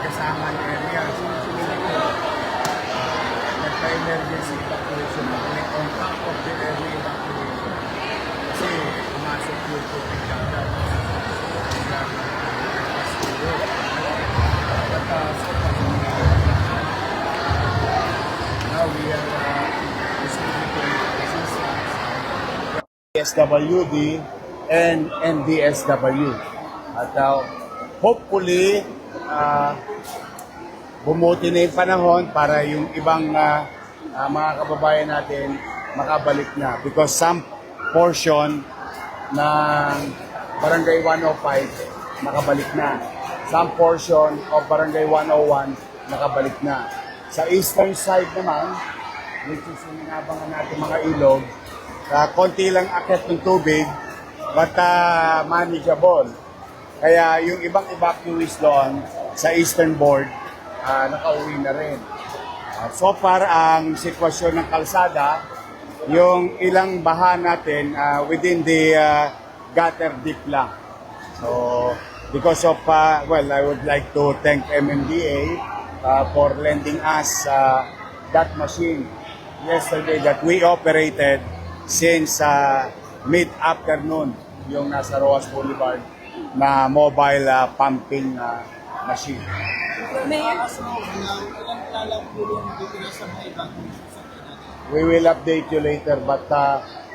kasamaan areas. Nagpa-emergency evacuation on top of the early evacuation. Kasi pumasok yung tubig dagat. Now we are receiving assistance. SWD and NDSW. At hopefully, bumuti na yung panahon para yung ibang mga kababayan natin makabalik na. Because some portion ng Barangay 105 nakabalik na. Some portion of Barangay 101 nakabalik na. Sa eastern side naman, which is yung inabangan natin mga ilog, konti lang akit ng tubig, but manageable. Kaya yung ibang evacuees doon sa eastern board, nakauwi na rin. So far, ang sitwasyon ng kalsada, yung ilang baha natin within the gutter deep lang. So, because of, well, I would like to thank MMDA for lending us that machine yesterday that we operated since mid-afternoon, yung nasa Roas Boulevard na mobile pumping machine. We will update you later, but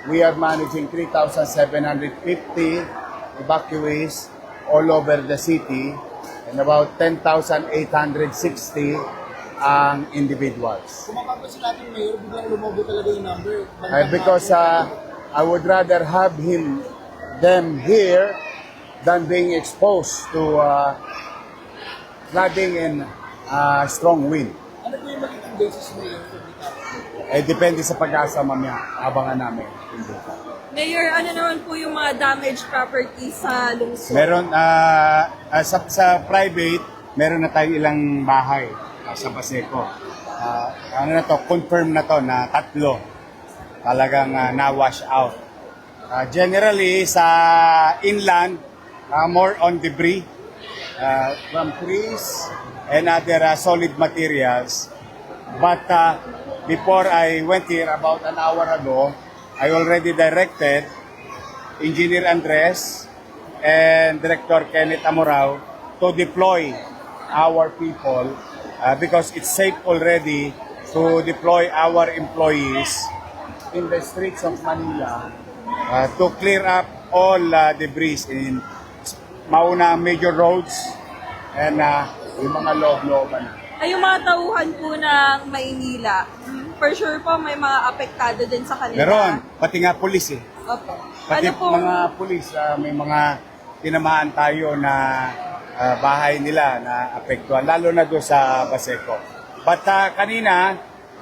we are managing 3,750 evacuees all over the city and about 10,860 ang individuals. Kumakampas natin, Mayor, biglang lumobo talaga yung number. Because I would rather have them here than being exposed to flooding and strong wind. Ano po yung magiging basis, Mayor, for the Depende sa pag-asa mamaya, abangan namin. Mayor, ano naman po yung mga damaged properties sa lungsod? Meron, sa private, meron na tayong ilang bahay sa Baseco. Ano na to, confirm na to na 3 talagang na-wash out. Generally, sa inland, more on debris from trees and other solid materials. But before I went here about an hour ago, I already directed Engineer Andres and Director Kenneth Amorao to deploy our people because it's safe already to deploy our employees in the streets of Manila to clear up all debris in mauna major roads and yung mga loob-looban. Ay, yung mga tauhan po ng Maynila, for sure po may mga apektado din sa kanila. Meron, pati nga pulis eh. Opo. Pati Ano po? mga pulis, may mga tinamaan tayo na bahay nila na apektuhan, lalo na doon sa Baseco. But kanina,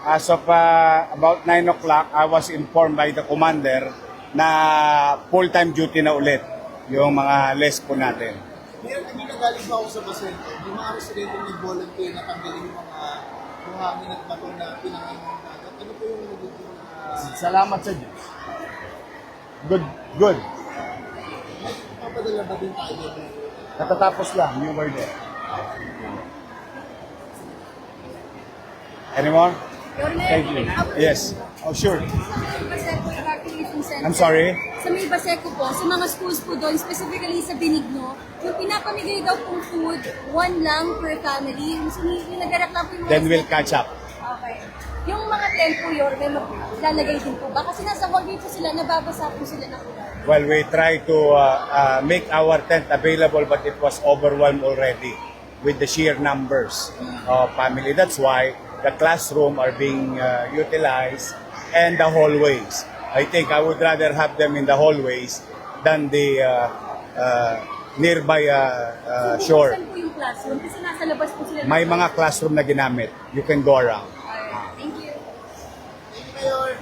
as of about 9 o'clock, I was informed by the commander na full-time duty na ulit yung mga lespo natin. Mayor, kanina galing pa ako sa Basento. May mga residente nag-volunteer na tanggalin yung mga buhangin at bato na pinangayon ng dagat. Ano po yung magiging Salamat sa Diyos. Good. papadala ba din tayo? Natatapos lang, you were there. Any more? Thank you. Yes. Oh, sure. Baseco Evacuation Center. I'm sorry. Sa may Baseco po, sa mga schools po doon, specifically sa Benigno, yung pinapamigay daw pong food, 1 lang per family. Yung nagarak lang po yung mga... Then we'll catch up. Okay. Yung mga tent po yun, may maglalagay din po ba? Kasi nasa Wagi po sila, nababasa po sila ng ulan. Well, we try to make our tent available, but it was overwhelmed already with the sheer numbers of family. That's why the classroom are being utilized and the hallways. I think I would rather have them in the hallways than the nearby shore. Saan po yung classroom? Kasi nasa labas po sila. May mga classroom na ginamit. You can go around. Thank you. Mayor!